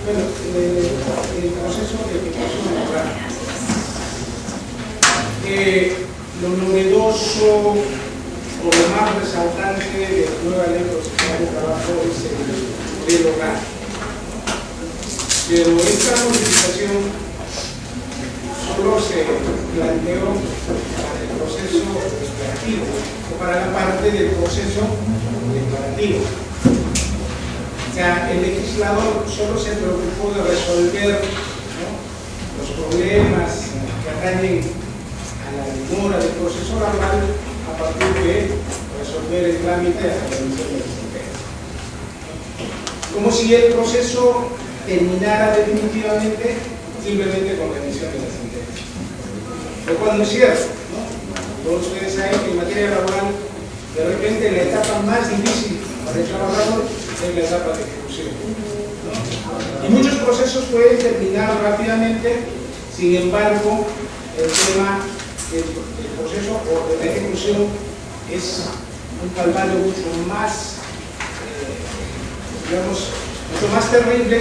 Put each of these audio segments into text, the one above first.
Bueno, el proceso de ejecución laboral. Lo novedoso o lo más resaltante de la nueva ley procesal de trabajo es el modelo RAR. Pero esta modificación solo se planteó para el proceso declarativo o para la parte del proceso declarativo. O sea, el legislador solo se preocupó de resolver, ¿no?, los problemas que atañen a la demora del proceso laboral a partir de resolver el trámite hasta la emisión de la sentencia. Como si el proceso terminara definitivamente simplemente con la emisión de la sentencia. Lo cual no es cierto, ¿no? Todos ustedes saben que en materia laboral, de repente la etapa más difícil para el trabajador es la etapa de ejecución, ¿no? Y muchos procesos pueden terminar rápidamente, sin embargo, el tema del proceso o de la ejecución es un calvario mucho más, digamos, mucho más terrible.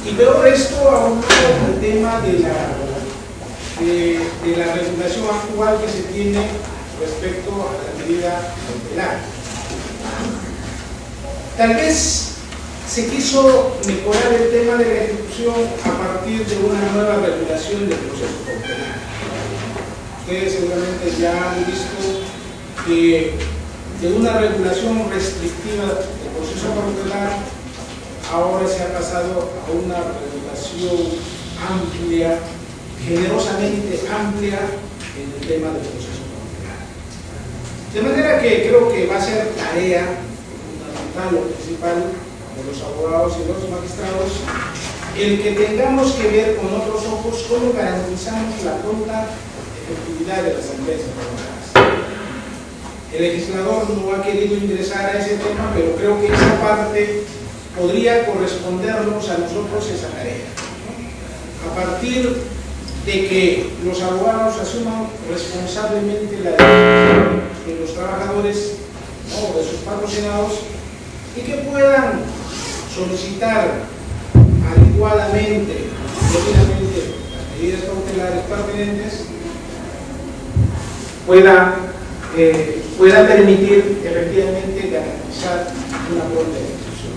Y peor esto aún el tema de la regulación actual que se tiene respecto a la medida cautelar. Tal vez se quiso mejorar el tema de la ejecución a partir de una nueva regulación del proceso cautelar. Ustedes seguramente ya han visto que de una regulación restrictiva del proceso cautelar ahora se ha pasado a una regulación amplia, generosamente amplia en el tema del proceso cautelar. De manera que creo que va a ser tarea fundamental o principal de los abogados y los magistrados el que tengamos que ver con otros ojos cómo garantizamos la pronta efectividad de las sentencias laborales. El legislador no ha querido ingresar a ese tema, pero creo que esa parte podría correspondernos a nosotros esa tarea, ¿no? A partir de que los abogados asuman responsablemente la defensa de los trabajadores, ¿no?, de sus patrocinados, y que puedan solicitar adecuadamente, debidamente, las medidas cautelares pertinentes, pueda permitir efectivamente garantizar una pronta ejecución.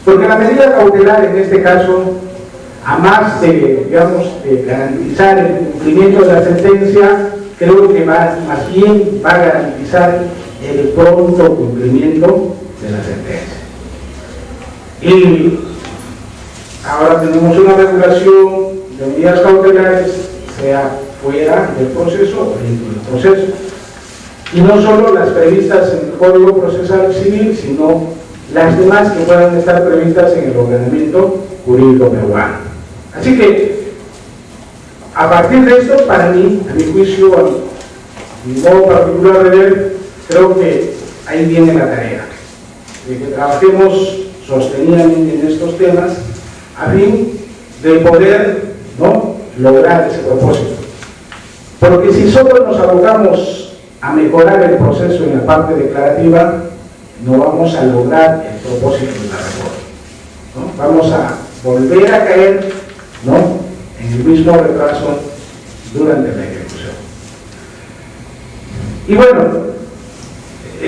Porque la medida cautelar en este caso, a más de, digamos, de garantizar el cumplimiento de la sentencia, creo que más bien va a garantizar el pronto cumplimiento de la sentencia. Y ahora tenemos una regulación de medidas cautelares, sea fuera del proceso o dentro del proceso. Y no solo las previstas en el Código Procesal Civil, sino las demás que puedan estar previstas en el ordenamiento jurídico peruano. Así que, a partir de esto, para mí, a mi juicio, a mi modo particular de ver, creo que ahí viene la tarea, de que trabajemos sostenidamente en estos temas a fin de poder, ¿no?, lograr ese propósito. Porque si solo nos abocamos a mejorar el proceso en la parte declarativa, no vamos a lograr el propósito de la reforma, ¿no? Vamos a volver a caer, ¿no?, en el mismo retraso durante la ejecución. Y bueno,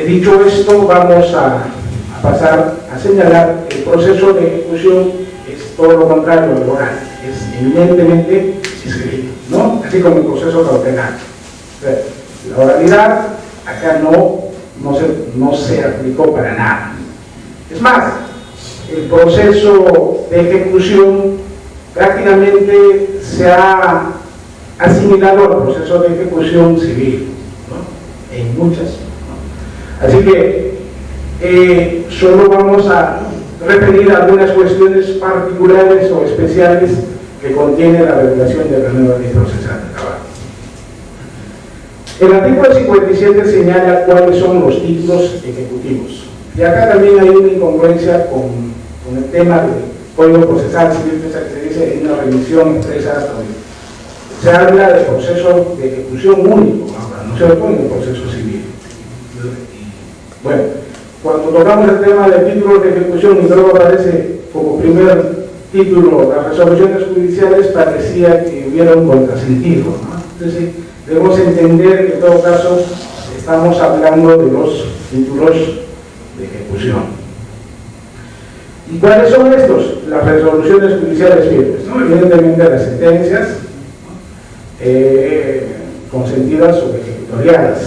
dicho esto, vamos a pasar a señalar que el proceso de ejecución es todo lo contrario al oral, es evidentemente escrito, ¿no?, así como el proceso cautelar. La oralidad acá no se aplicó para nada. Es más, el proceso de ejecución prácticamente se ha asimilado al proceso de ejecución civil, ¿no?, en muchas, ¿no? Así que solo vamos a referir algunas cuestiones particulares o especiales que contiene la regulación de la nueva ley procesal de trabajo. El artículo 57 señala cuáles son los títulos ejecutivos. Y acá también hay una incongruencia con el tema del Código Procesal Civil, que se dice en una revisión expresa hasta hoy. Se habla de proceso de ejecución único, ahora no se lo pone en el proceso civil. Bueno, cuando tocamos el tema de títulos de ejecución y luego aparece como primer título las resoluciones judiciales, parecía que hubiera un contrasentido, ¿no? Entonces debemos entender que en todo caso estamos hablando de los títulos de ejecución. ¿Y cuáles son estos? Las resoluciones judiciales firmes, ¿no? Evidentemente las sentencias consentidas o ejecutoriadas,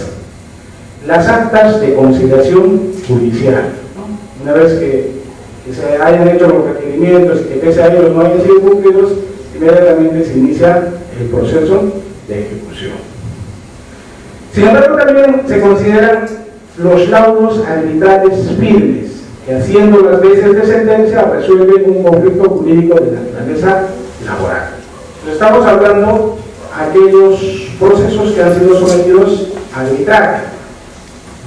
las actas de conciliación judicial, ¿no? Una vez que se hayan hecho los requerimientos y que pese a ellos no hayan sido cumplidos, inmediatamente se inicia el proceso de ejecución. Sin embargo, también se consideran los laudos arbitrales firmes, que haciendo las veces de sentencia resuelven un conflicto jurídico de naturaleza laboral. Estamos hablando de aquellos procesos que han sido sometidos a arbitraje,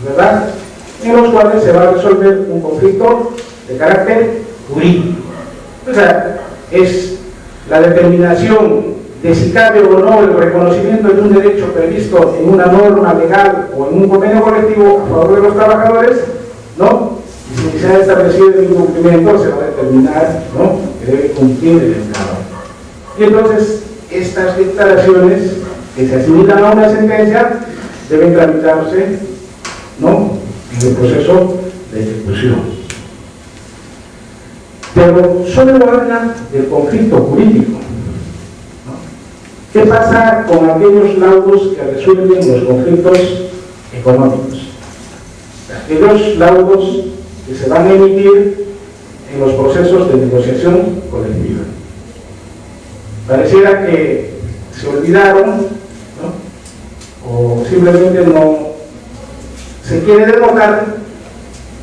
¿verdad?, en los cuales se va a resolver un conflicto de carácter jurídico. O sea, es la determinación de si cabe o no el reconocimiento de un derecho previsto en una norma legal o en un convenio colectivo a favor de los trabajadores, ¿no? Y si se ha establecido el incumplimiento, se va a determinar, ¿no?, que debe cumplir el empleador. Y entonces, estas declaraciones que se asimilan a una sentencia deben tramitarse, ¿no?, en el proceso de ejecución. Pero solo habla del conflicto jurídico, ¿no? ¿Qué pasa con aquellos laudos que resuelven los conflictos económicos? Aquellos laudos que se van a emitir en los procesos de negociación colectiva. Pareciera que se olvidaron, ¿no?, o simplemente no se quiere denotar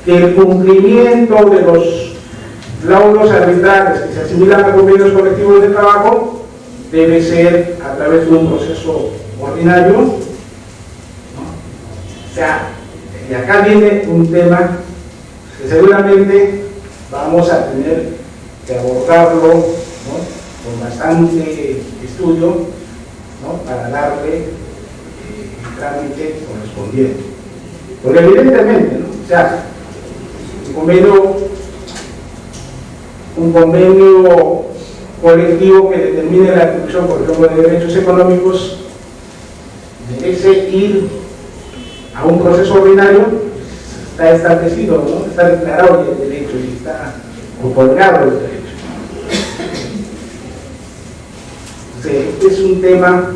que el cumplimiento de los laudos arbitrales que se asimilan a convenios colectivos de trabajo debe ser a través de un proceso ordinario, ¿no? O sea, y acá viene un tema que seguramente vamos a tener que abordarlo, ¿no?, con bastante estudio, ¿no?, para darle el trámite correspondiente. Porque evidentemente, ¿no?, o sea, un convenio colectivo que determine la atribución, por ejemplo, de derechos económicos, debe ir a un proceso ordinario, está establecido, ¿no?, está declarado el derecho y está otorgado el derecho. Este es un tema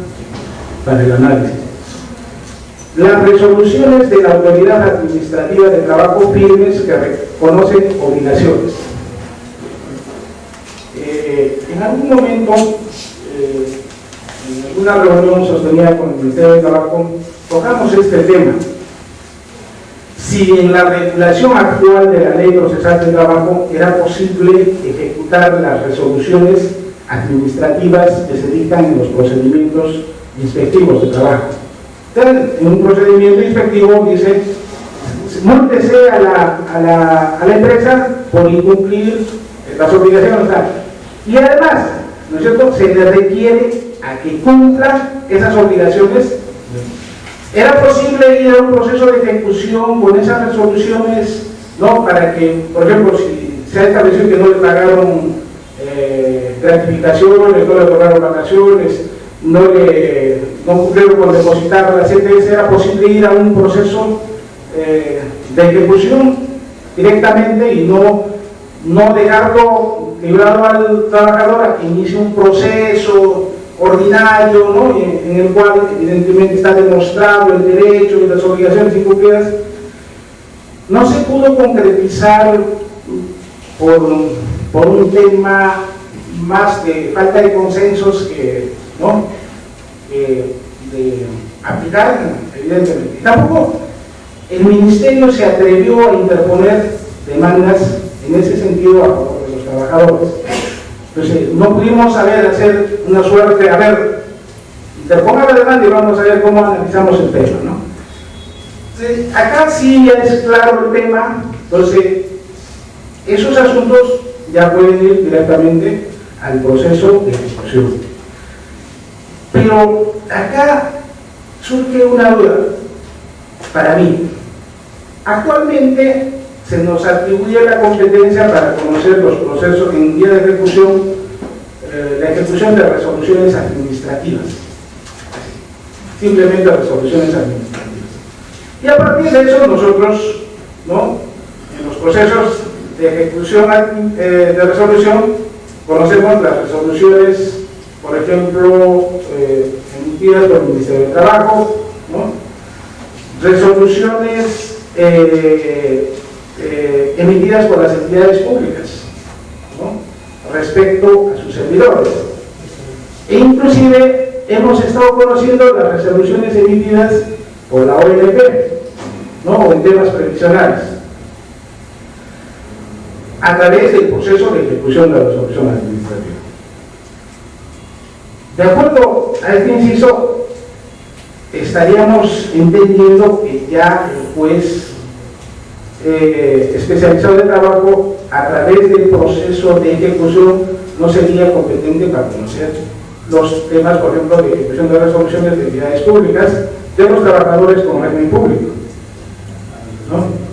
para el análisis. Las resoluciones de la Autoridad Administrativa de Trabajo firmes que reconocen obligaciones. En algún momento, en alguna reunión sostenida con el Ministerio de Trabajo, tocamos este tema. Si en la regulación actual de la Ley Procesal de Trabajo era posible ejecutar las resoluciones administrativas que se dictan en los procedimientos inspectivos de trabajo. Entonces, en un procedimiento inspectivo dice: múltese a la empresa por incumplir las obligaciones. Y además, ¿no es cierto?, se le requiere a que cumpla esas obligaciones. ¿Era posible ir a un proceso de ejecución con esas resoluciones, no, para que, por ejemplo, si se ha establecido que no le pagaron gratificaciones, no le otorgaron vacaciones, no cumplieron con depositar la CTS, era posible ir a un proceso de ejecución directamente y no dejarlo librado al trabajador a que inicie un proceso ordinario, ¿no?, en el cual evidentemente está demostrado el derecho y las obligaciones incumplidas? No se pudo concretizar por un tema más de falta de consensos que, ¿no?, de aplicar, evidentemente. Y tampoco el Ministerio se atrevió a interponer demandas en ese sentido a favor de los trabajadores. Entonces, no pudimos hacer una suerte, interponga la demanda y vamos a ver cómo analizamos el tema, ¿no? Entonces, acá sí ya es claro el tema. Entonces, esos asuntos ya pueden ir directamente al proceso de ejecución. Pero acá surge una duda para mí. Actualmente se nos atribuye la competencia para conocer los procesos en vía de ejecución, la ejecución de resoluciones administrativas, simplemente resoluciones administrativas. Y a partir de eso nosotros, ¿no?, en los procesos de ejecución de resolución conocemos las resoluciones, por ejemplo, emitidas por el Ministerio de Trabajo, ¿no?, resoluciones emitidas por las entidades públicas, ¿no?, respecto a sus servidores. E inclusive hemos estado conociendo las resoluciones emitidas por la ONP, ¿no?, o en temas previsionales, a través del proceso de ejecución de la resolución administrativa. De acuerdo a este inciso, estaríamos entendiendo que ya el juez especializado de trabajo, a través del proceso de ejecución, no sería competente para conocer los temas, por ejemplo, de ejecución de resoluciones de entidades públicas de los trabajadores con régimen público, ¿no?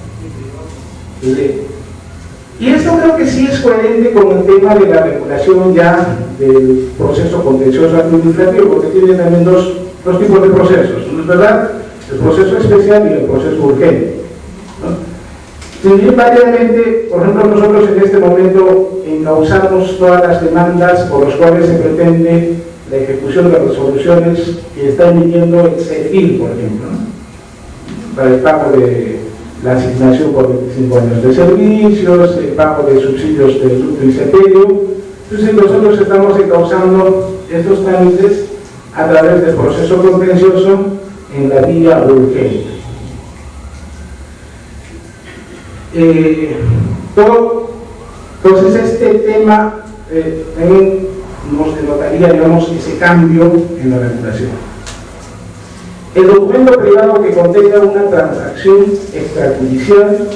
Y esto creo que sí es coherente con el tema de la regulación ya del proceso contencioso administrativo, porque tiene también dos tipos de procesos, ¿no es verdad? El proceso especial y el proceso urgente, ¿no? También variadamente, por ejemplo, nosotros en este momento encauzamos todas las demandas por las cuales se pretende la ejecución de resoluciones que está emitiendo el CEFIL, por ejemplo, ¿no?, para el pago de la asignación por 25 años de servicios, el pago de subsidios de luto y sepelio. Entonces nosotros estamos encauzando estos trámites a través del proceso contencioso en la vía urgente. Entonces este tema también nos denotaría, digamos, ese cambio en la regulación. El documento privado que contenga una transacción extrajudicial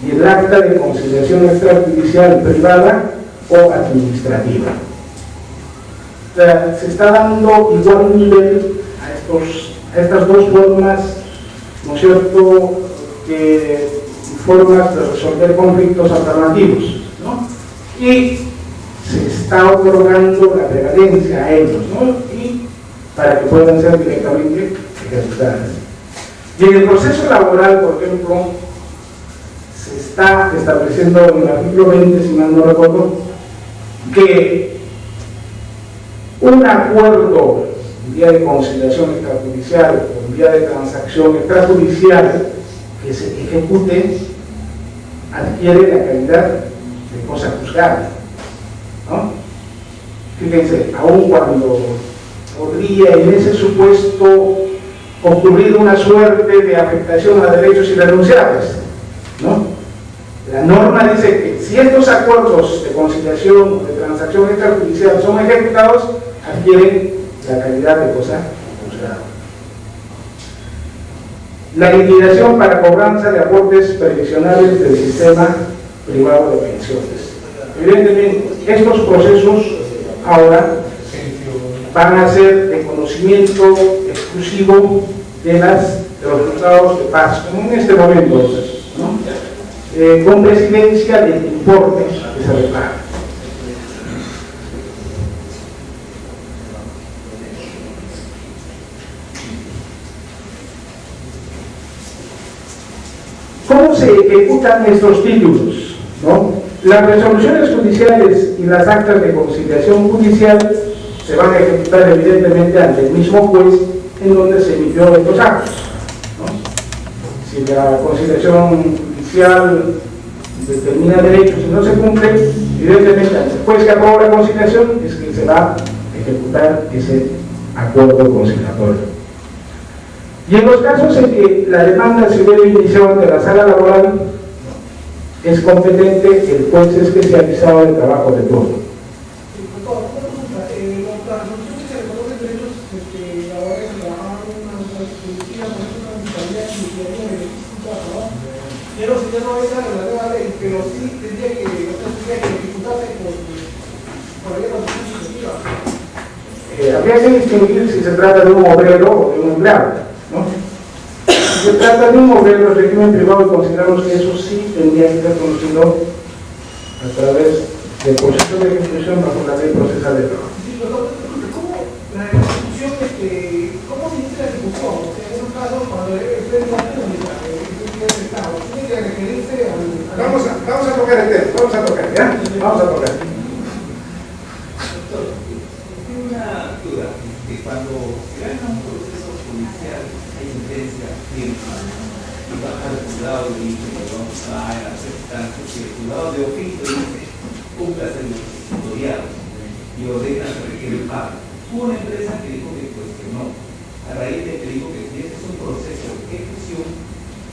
y el acta de conciliación extrajudicial privada o administrativa. O sea, se está dando igual nivel a estas dos formas, ¿no es cierto?, formas de resolver conflictos alternativos, ¿no?, y se está otorgando la prevalencia a ellos, ¿no?, y para que puedan ser directamente ejecutadas. Y en el proceso laboral, por ejemplo, se está estableciendo en el artículo 20, si mal no recuerdo, que un acuerdo en vía de conciliación extrajudicial o en vía de transacción extrajudicial que se ejecute adquiere la calidad de cosa juzgada, ¿no? Fíjense, aun cuando podría en ese supuesto ocurrir una suerte de afectación a derechos irrenunciables, ¿no?, la norma dice que si estos acuerdos de conciliación o de transacción extrajudicial son ejecutados, adquieren la calidad de cosa juzgada. La liquidación para cobranza de aportes previsionales del sistema privado de pensiones. Evidentemente, estos procesos ahora van a ser de conocimiento exclusivo de los resultados de paz, como en este momento, ¿no?, con presidencia del informe que se repara. ¿Cómo se ejecutan estos títulos, ¿no? Las resoluciones judiciales y las actas de conciliación judicial se van a ejecutar evidentemente ante el mismo juez en donde se emitió estos actos, ¿no? Si la conciliación judicial determina derechos y no se cumple, evidentemente ante el juez que aprobó la conciliación es que se va a ejecutar ese acuerdo conciliatorio. Y en los casos en que la demanda se hubiera iniciado ante la sala laboral, es competente el juez especializado de trabajo de turno. Pero sí tendría que ejecutarse por habría que distinguir si se trata de un obrero o de un empleado, ¿no? Si se trata de un obrero, el régimen privado, consideramos que eso sí tendría que ser conocido a través del proceso de ejecución bajo la ley procesal de trabajo. ¿Cómo la ejecución, cómo se inicia la ejecución? O sea, en un caso, cuando es una pública, del Estado, tiene que referirse al... Vamos a tocar el tema, vamos a tocar, ¿ya? Vamos a tocar. Doctor, tengo una duda, que cuando se gana un proceso judicial, hay sentencia firme, y baja el juzgado y dice que vamos a aceptar, porque el juzgado de oficio dice, cumplas el tutorial y ordena requerir el pago. Hubo una empresa que dijo que pues que no, a raíz de que dijo que si este es un proceso de ejecución,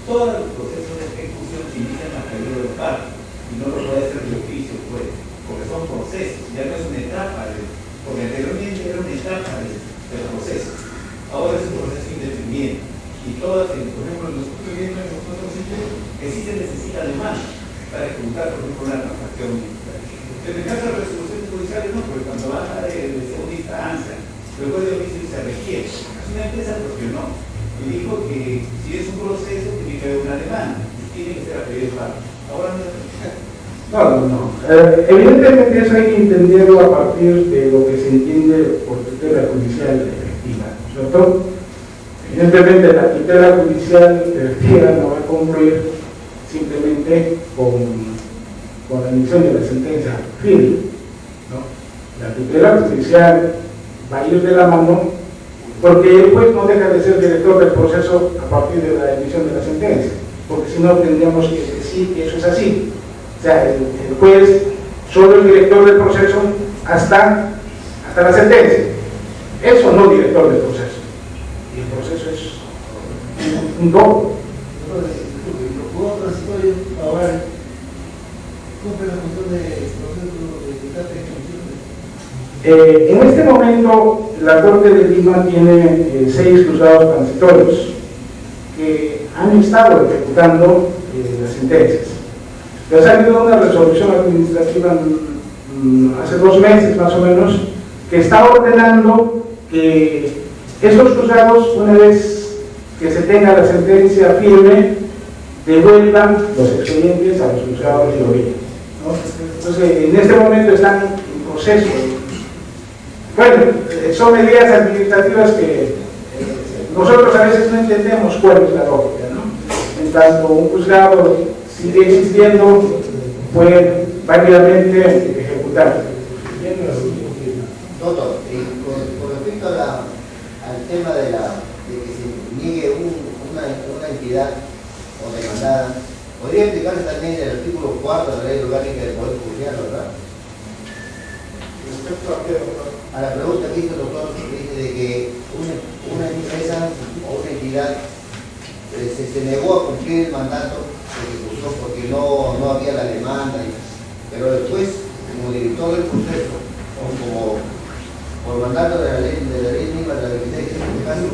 todos los procesos de ejecución se inician a periodo de pago y no lo puede hacer de oficio, pues, porque son procesos, ya no es una etapa, porque anteriormente era una etapa del proceso, ahora es un proceso independiente y todas, por ejemplo, en los clientes nosotros que sí se necesita demanda para ejecutar, por ejemplo, una transacción. En el caso de las resoluciones judiciales no, porque cuando va a de segunda instancia, el juez de oficio se requiere. Una empresa cuestionó y dijo que si es un proceso tiene que haber una demanda, tiene que ser a pedido de pago. Ahora no. No. Evidentemente eso hay que entenderlo a partir de lo que se entiende por tutela judicial efectiva, ¿cierto? Evidentemente la tutela judicial efectiva no va a concluir simplemente con la emisión de la sentencia firme, ¿no? La tutela judicial va a ir de la mano porque el juez no deja de ser director del proceso a partir de la emisión de la sentencia, porque si no tendríamos que decir que eso es así. O sea, el juez solo es director del proceso hasta la sentencia. Eso no director del proceso. Y el proceso es un todo. ¿Puedo transitorio ahora cumple la función de proceso de en este momento, la Corte de Lima tiene 6 juzgados transitorios que han estado ejecutando las sentencias. Ha salido una resolución administrativa hace 2 meses más o menos que está ordenando que esos juzgados, una vez que se tenga la sentencia firme, devuelvan los expedientes a los juzgados de origen, ¿no? Entonces, en este momento están en proceso. Bueno, son medidas administrativas que nosotros a veces no entendemos cuál es la lógica, ¿no? En tanto un juzgado sigue existiendo, puede válidamente ejecutar. Doctor, con respecto al tema de que se niegue una entidad o demandada, podría explicarse también el artículo 4 de la Ley Orgánica del Poder Judicial, ¿verdad? Respecto a qué, doctor. A la pregunta que hizo el doctor, que dice de que una empresa o una entidad se negó a cumplir el mandato de ejecución porque no había la demanda, pero después, como director del proceso, o como por mandato de la ley misma de la Vigilancia en este caso,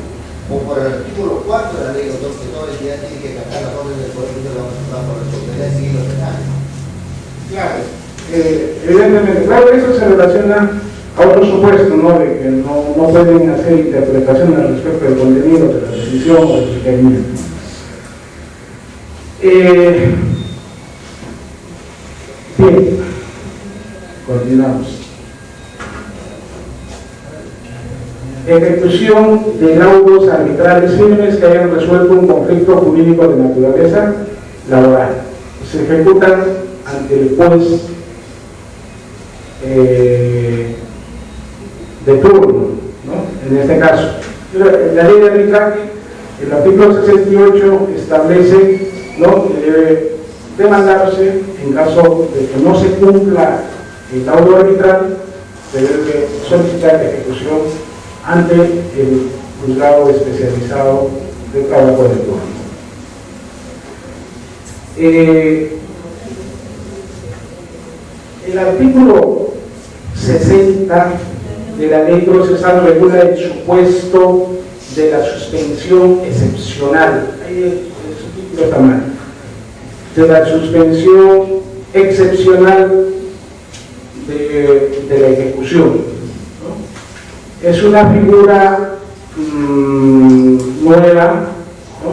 o por el artículo 4 de la ley, doctor, que toda entidad tiene que acatar las órdenes del Poder Judicial por responsabilidad civil o penal. Claro, evidentemente, claro, eso se relaciona a otro supuesto, ¿no? De que no pueden hacer interpretaciones respecto del contenido de la decisión o del requerimiento. Bien, continuamos. Ejecución de laudos arbitrales firmes que hayan resuelto un conflicto jurídico de naturaleza laboral. Se ejecutan ante el juez de turno, ¿no? En este caso. La ley de arbitraje, el artículo 68 establece, ¿no?, que debe demandarse en caso de que no se cumpla el laudo arbitral, se debe solicitar la ejecución ante el juzgado especializado de trabajo de turno. El artículo 60 de la ley procesal regula el supuesto de la suspensión excepcional. Ahí el subtítulo está mal. De la suspensión excepcional de la ejecución, ¿no? Es una figura nueva, ¿no?,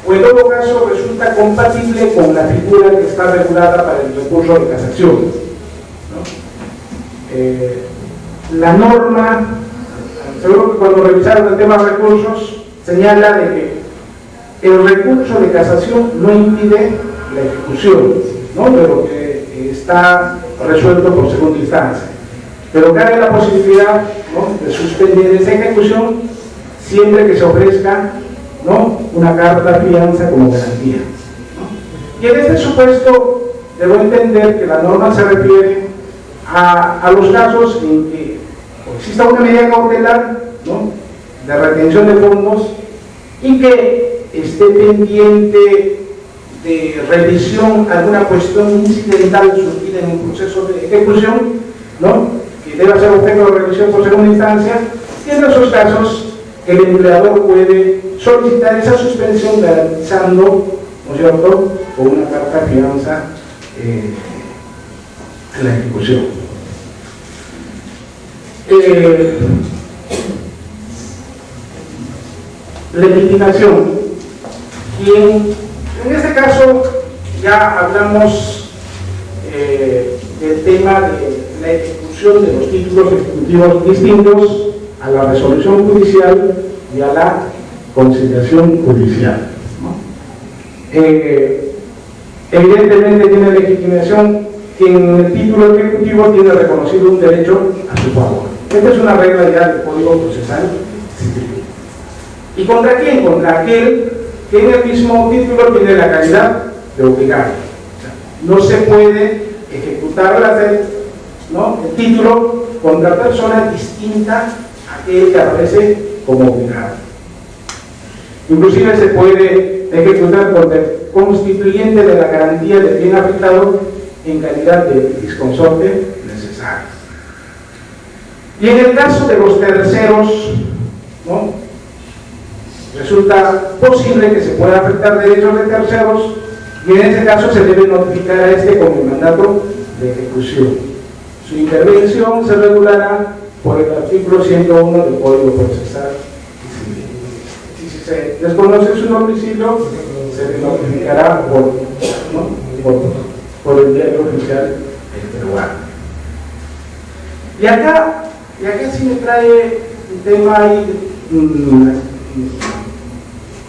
o en todo caso resulta compatible con la figura que está regulada para el recurso de casación, ¿no? La norma, seguro que cuando revisaron el tema de recursos, señala de que el recurso de casación no impide la ejecución, ¿no?, de lo que está resuelto por segunda instancia, pero cabe la posibilidad, ¿no?, de suspender esa ejecución siempre que se ofrezca, ¿no?, una carta fianza como garantía, ¿no? Y en este supuesto debo entender que la norma se refiere a los casos en que exista una medida cautelar, ¿no?, de retención de fondos y que esté pendiente de revisión alguna cuestión incidental surgida en un proceso de ejecución, ¿no?, que deba ser objeto de revisión por segunda instancia, y en esos casos el empleador puede solicitar esa suspensión garantizando, ¿no es cierto?, con una carta fianza en la ejecución. Legitimación. En este caso ya hablamos del tema de la ejecución de los títulos ejecutivos distintos a la resolución judicial y a la conciliación judicial, ¿no? Evidentemente tiene legitimación quien en el título ejecutivo tiene reconocido un derecho a su favor. Esta es una regla ya del Código Procesal Civil. ¿Y contra quién? Contra aquel que en el mismo título tiene la calidad de obligado. O sea, no se puede ejecutar ¿no?, el título contra persona distinta a aquel que aparece como obligado. Inclusive se puede ejecutar contra el constituyente de la garantía del bien afectado en calidad de disconsorte necesario. Y en el caso de los terceros, ¿no?, resulta posible que se pueda afectar derechos de terceros, y en este caso se debe notificar a este con el mandato de ejecución. Su intervención se regulará por el artículo 101 del Código Procesal Civil. Si se desconoce su domicilio, se le notificará por el diario oficial peruano. Y acá sí me trae un tema ahí,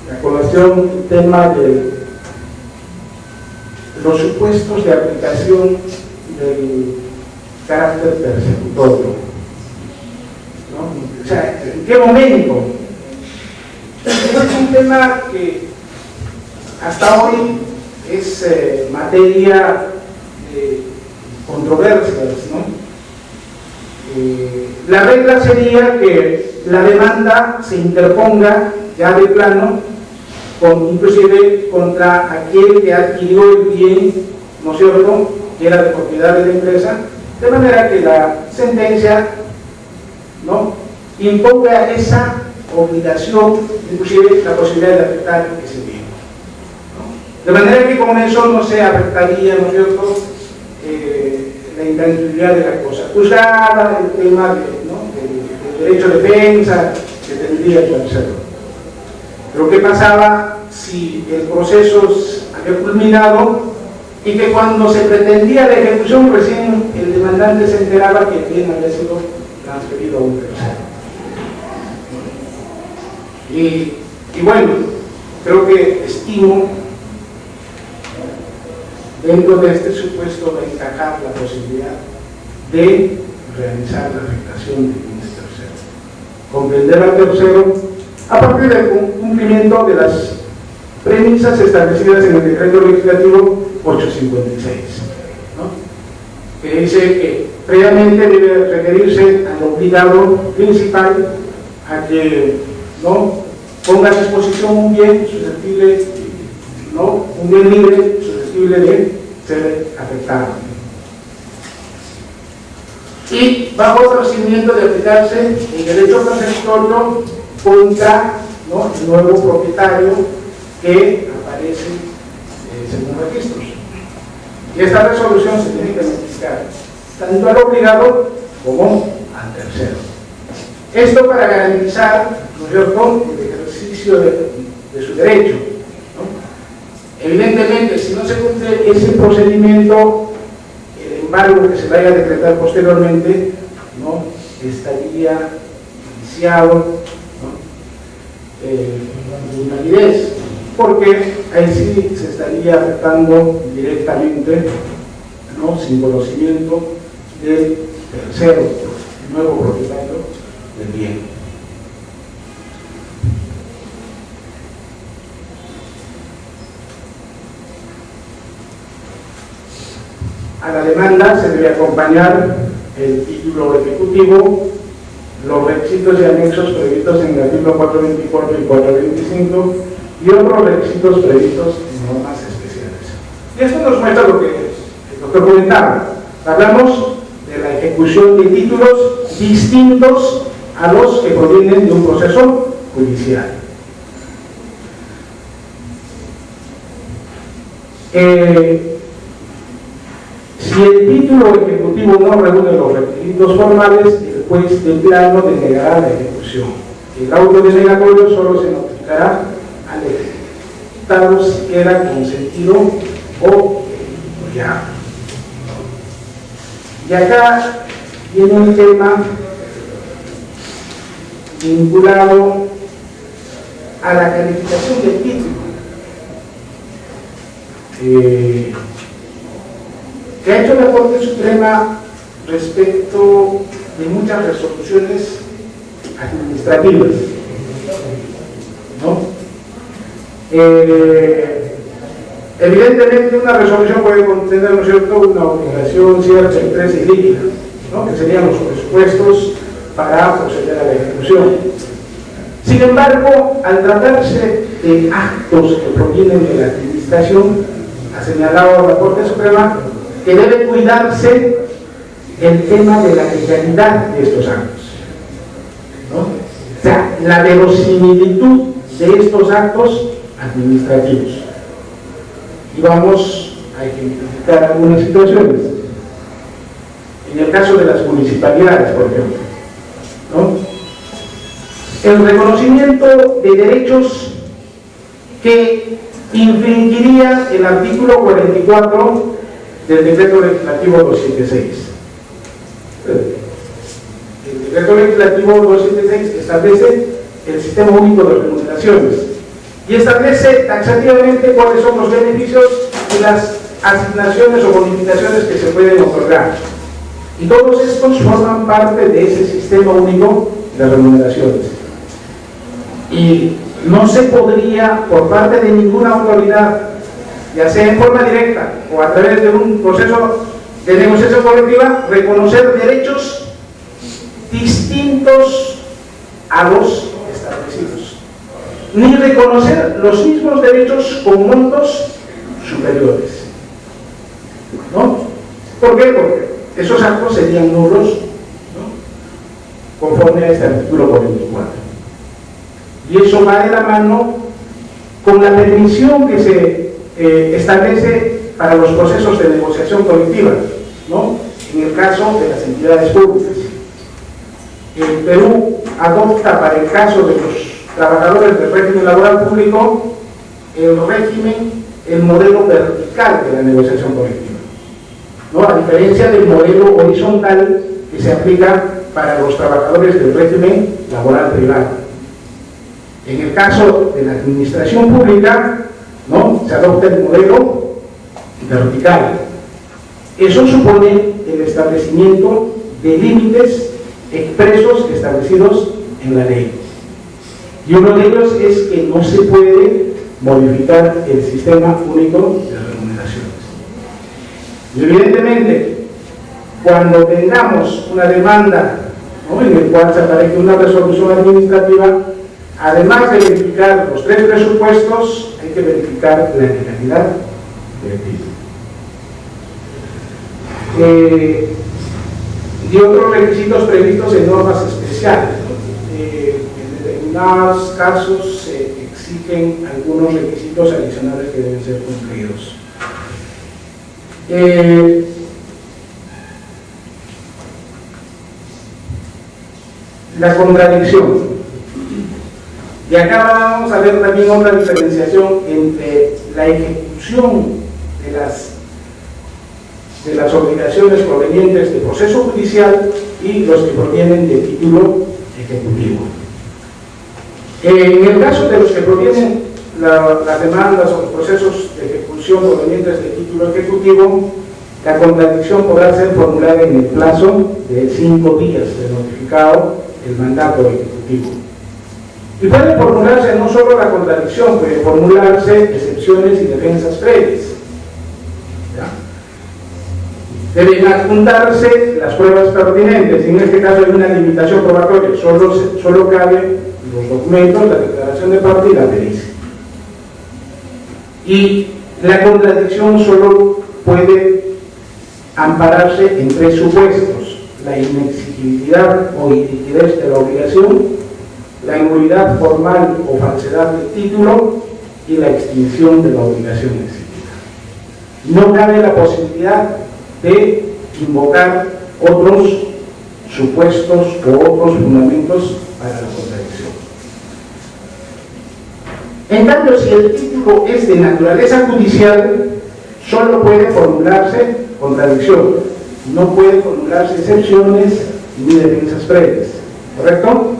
la colación, el tema de los supuestos de aplicación del carácter persecutorio, ¿no? O sea, ¿en qué momento? Es un tema que hasta hoy es materia de controversias, ¿no? La regla sería que la demanda se interponga ya de plano, inclusive contra aquel que adquirió el bien, ¿no es cierto?, que era de propiedad de la empresa, de manera que la sentencia, ¿no?, imponga esa obligación, inclusive la posibilidad de afectar ese bien, ¿no? De manera que con eso no se afectaría, ¿no es cierto?, la intranquilidad de la cosa acusada, el tema del derecho de defensa que tendría el tercero. Pero ¿qué pasaba si el proceso había culminado y que cuando se pretendía la ejecución recién el demandante se enteraba que el bien había sido transferido a un tercero? Y bueno, creo que estimo dentro de este supuesto de encajar la posibilidad de realizar la afectación de bienes terceros, comprender al tercero a partir del cumplimiento de las premisas establecidas en el decreto legislativo 856, ¿no?, que dice que previamente debe requerirse al obligado principal a que, ¿no?, ponga a disposición un bien susceptible, ¿no?, un bien libre susceptible de ser afectado, y bajo el procedimiento de aplicarse el derecho persecutorio contra, ¿no?, el nuevo propietario que aparece según registros. Y esta resolución se tiene que notificar tanto al obligado como al tercero. Esto para garantizar, ¿no es cierto?, el ejercicio de su derecho, ¿no? Evidentemente, si no se cumple ese procedimiento, el embargo que se vaya a decretar posteriormente, ¿no?, estaría iniciado, ¿no?, de invalidez, porque ahí sí se estaría afectando directamente, ¿no?, sin conocimiento del tercero, el nuevo propietario del bien. A la demanda se debe acompañar el título ejecutivo, los requisitos y anexos previstos en el artículo 424 y 425 y otros requisitos previstos en normas especiales. Y esto nos muestra lo que el doctor comentaba. Hablamos de la ejecución de títulos distintos a los que provienen de un proceso judicial. Si el título ejecutivo no reúne los requisitos formales, el juez de plano denegará la ejecución. El auto denegatorio solo se notificará al ejecutado si queda consentido o ya. Y acá viene un tema vinculado a la calificación del título. Que ha hecho la Corte Suprema respecto de muchas resoluciones administrativas, ¿no? Evidentemente una resolución puede contener, ¿no es cierto?, una obligación cierta, expresa y líquida, ¿no?, que serían los presupuestos para proceder a la ejecución. Sin embargo, al tratarse de actos que provienen de la administración, ha señalado la Corte Suprema que debe cuidarse el tema de la legalidad de estos actos, ¿no? O sea, la verosimilitud de estos actos administrativos. Y vamos a ejemplificar algunas situaciones. En el caso de las municipalidades, por ejemplo, ¿no?, el reconocimiento de derechos que infringiría el artículo 44 del decreto legislativo 276. El decreto legislativo 276 establece el sistema único de remuneraciones y establece taxativamente cuáles son los beneficios y las asignaciones o bonificaciones que se pueden otorgar, y todos estos forman parte de ese sistema único de remuneraciones. Y no se podría, por parte de ninguna autoridad, ya sea en forma directa o a través de un proceso de negociación colectiva, reconocer derechos distintos a los establecidos, ni reconocer los mismos derechos con montos superiores, ¿no? ¿Por qué? Porque esos actos serían nulos, ¿no?, conforme a este artículo 44. Y eso va de la mano con la permisión que se establece para los procesos de negociación colectiva, ¿no?, en el caso de las entidades públicas. El Perú adopta para el caso de los trabajadores del régimen laboral público el modelo vertical de la negociación colectiva, ¿no?, a diferencia del modelo horizontal que se aplica para los trabajadores del régimen laboral privado. En el caso de la administración pública, ¿no?, se adopta el modelo vertical. Eso supone el establecimiento de límites expresos establecidos en la ley. Y uno de ellos es que no se puede modificar el sistema único de remuneraciones. Y evidentemente, cuando tengamos una demanda, ¿no?, en el cual se aparezca una resolución administrativa, además de verificar los tres presupuestos, hay que verificar la legalidad del título. Y otros requisitos previstos en normas especiales, ¿no? En determinados casos se exigen algunos requisitos adicionales que deben ser cumplidos. La contradicción. Y acá vamos a ver también otra diferenciación entre la ejecución ejecución de las obligaciones provenientes del proceso judicial y los que provienen del título ejecutivo. En el caso de los que provienen las demandas o los procesos de ejecución provenientes del título ejecutivo, la contradicción podrá ser formulada en el plazo de 5 días de notificado el mandato ejecutivo. Y puede formularse no solo la contradicción, puede formularse excepciones y defensas previas. Deben adjuntarse las pruebas pertinentes. En este caso hay una limitación probatoria, solo caben los documentos, la declaración de parte y la pericia. Y la contradicción solo puede ampararse en 3 supuestos: la inexigibilidad o iliquidez de la obligación, la nulidad formal o falsedad del título y la extinción de la obligación exigida. No cabe la posibilidad de invocar otros supuestos o otros fundamentos para la contradicción. En cambio, si el título es de naturaleza judicial, solo puede formularse contradicción, no puede formularse excepciones ni defensas previas, ¿correcto?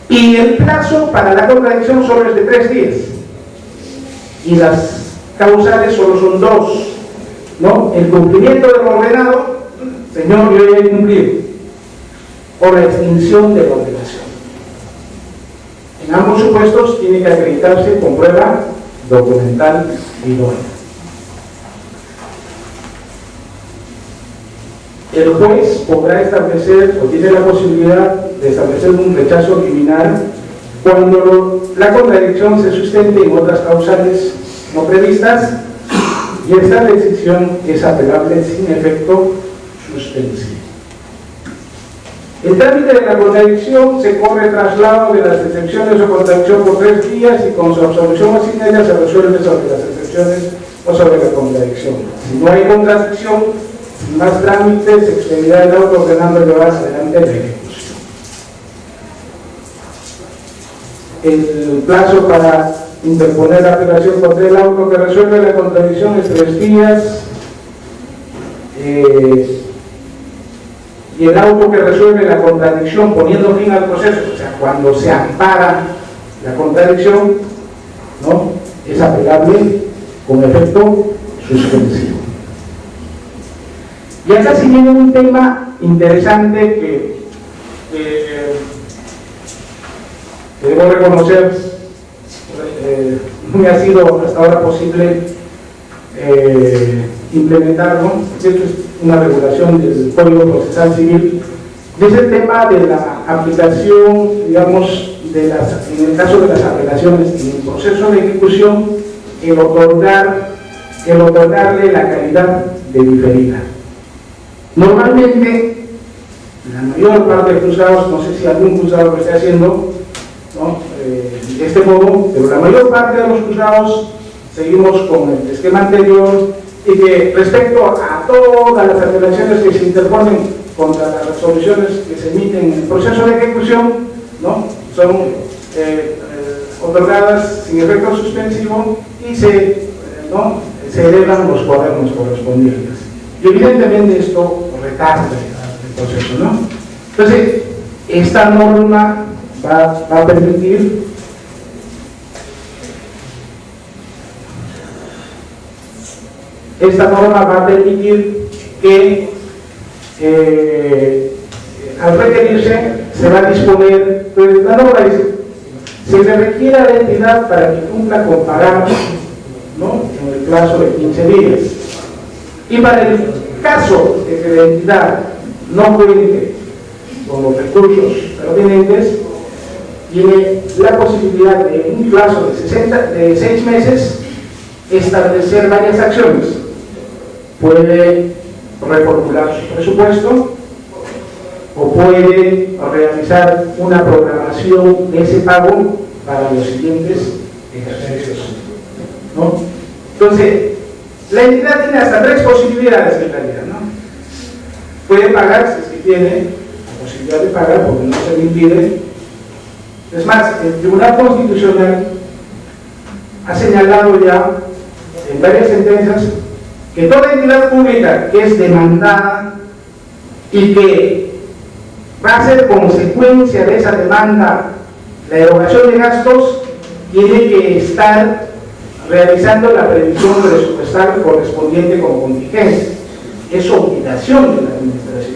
Y el plazo para la contradicción solo es de 3 días y las causales solo son 2, ¿no? El cumplimiento de lo ordenado, señor, yo ya he cumplido, o la extinción de la obligación. En ambos supuestos tiene que acreditarse con prueba documental idónea. El juez podrá establecer o tiene la posibilidad de establecer un rechazo liminar cuando la contradicción se sustente en otras causales no previstas y esta decisión es apelable sin efecto suspensivo. El trámite de la contradicción se corre traslado de las excepciones o contradicción por 3 días y con su absolución o sin ella se resuelve sobre las excepciones o sobre la contradicción. Si no hay contradicción, sin más trámites, se expedirá el auto ordenando llevar adelante la ejecución. El plazo para interponer la apelación contra el auto que resuelve la contradicción es 3 días. Y el auto que resuelve la contradicción poniendo fin al proceso, o sea, cuando se ampara la contradicción, ¿no?, es apelable con efecto suspensivo. Y acá sí viene un tema interesante que debo reconocer no me ha sido hasta ahora posible implementarlo. Esto es una regulación del Código Procesal Civil. Es el tema de la aplicación, digamos, en el caso de las apelaciones en el proceso de ejecución, el otorgarle la calidad de diferida. Normalmente, la mayor parte de juzgados, no sé si algún juzgado lo esté haciendo, ¿no?, de este modo, pero la mayor parte de los juzgados seguimos con el esquema anterior y que respecto a todas las apelaciones que se interponen contra las resoluciones que se emiten en el proceso de ejecución, ¿no?, son otorgadas sin efecto suspensivo y se elevan los cuadernos correspondientes. Y evidentemente esto retarda el proceso, ¿no? Entonces, esta norma va a permitir que al requerirse se va a disponer, pues la norma dice, se le requiere a la entidad para que cumpla con pagar, ¿no?, en el plazo de 15 días. Y para el caso de que la entidad no cuente con los recursos pertinentes, tiene la posibilidad de, en un plazo de 6 meses, establecer varias acciones. Puede reformular su presupuesto o puede realizar una programación de ese pago para los siguientes ejercicios, ¿no? Entonces, la entidad tiene hasta 3 posibilidades en realidad, ¿no? Puede pagar, si es que tiene la posibilidad de pagar, porque no se le impide. Es más, el Tribunal Constitucional ha señalado ya en varias sentencias que toda entidad pública que es demandada y que va a ser consecuencia de esa demanda la erogación de gastos, tiene que estar realizando la previsión presupuestal correspondiente como contingencia. Es obligación de la administración.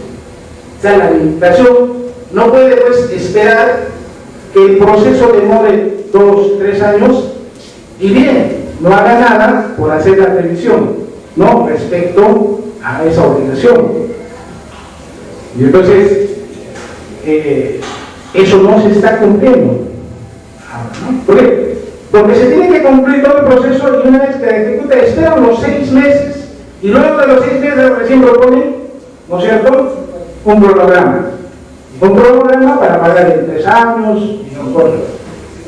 O sea, la administración no puede pues esperar que el proceso demore 2, 3 años y bien, no haga nada por hacer la previsión, ¿no?, respecto a esa obligación. Y entonces, eso no se está cumpliendo. ¿No? ¿Por qué? Porque se tiene que cumplir todo el proceso y una vez que la ejecuta, espera unos 6 meses y luego de los 6 meses recién propone, ¿no es cierto?, un cronograma. Un cronograma para pagar en 3 años y no corre,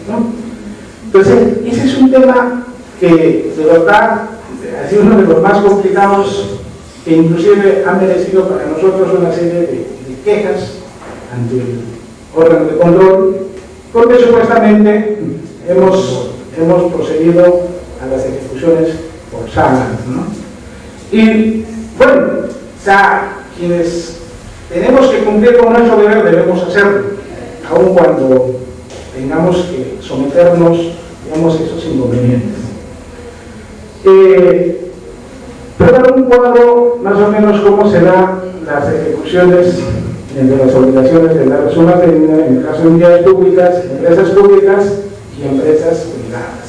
¿no? Entonces, ese es un tema que de verdad ha sido uno de los más complicados, que inclusive ha merecido para nosotros una serie de quejas ante el órgano de control, porque supuestamente hemos procedido a las ejecuciones forzadas, ¿no? Y bueno, o sea, quienes tenemos que cumplir con nuestro deber debemos hacerlo, aun cuando tengamos que someternos, digamos, a esos inconvenientes. Pero dar un cuadro más o menos cómo serán las ejecuciones de las obligaciones de la persona técnica en el caso de entidades públicas, empresas públicas y empresas privadas.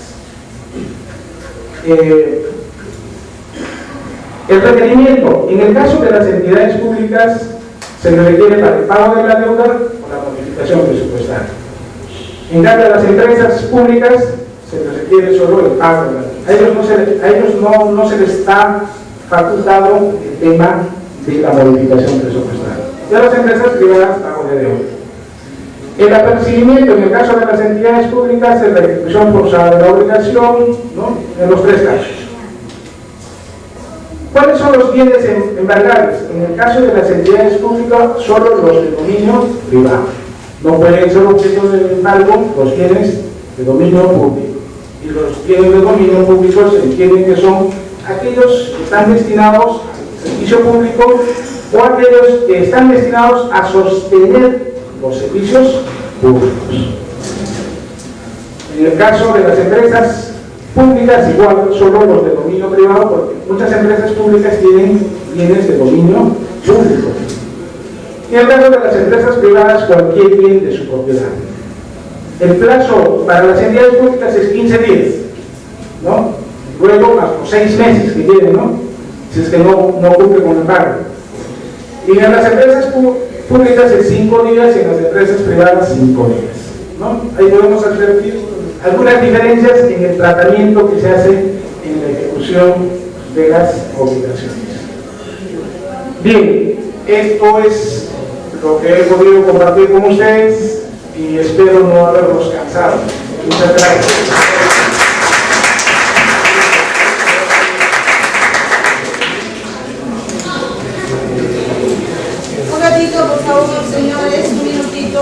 El requerimiento, en el caso de las entidades públicas, se le requiere para el pago de la deuda o la modificación presupuestaria. En cambio, a las empresas públicas se les requiere solo el pago de la deuda. A ellos no se les está facultado el tema de la modificación presupuestaria. Y a las empresas privadas, pago de deuda. El apercibimiento, en el caso de las entidades públicas, es la ejecución forzada de la obligación, ¿no?, en los 3 casos. ¿Cuáles son los bienes embargables? En el caso de las entidades públicas, solo los de dominio privado. No pueden ser objeto de embargo los bienes de dominio público. Y los bienes de dominio público se entienden que son aquellos que están destinados al servicio público o aquellos que están destinados a sostener los servicios públicos. En el caso de las empresas públicas, igual, solo los de dominio privado, porque muchas empresas públicas tienen bienes de dominio público. Y en el caso de las empresas privadas, cualquier bien de su propiedad. El plazo para las entidades públicas es 15 días, ¿no? Luego, más los 6 meses que tienen, ¿no?, si es que no cumple con el pago. Y en las empresas públicas es 5 días y en las empresas privadas 5 días, ¿no? Ahí podemos advertir algunas diferencias en el tratamiento que se hace en la ejecución de las obligaciones. Bien, esto es lo que he podido compartir con ustedes y espero no haberlos cansado. Muchas gracias. Un ratito, por favor, señores, un minutito.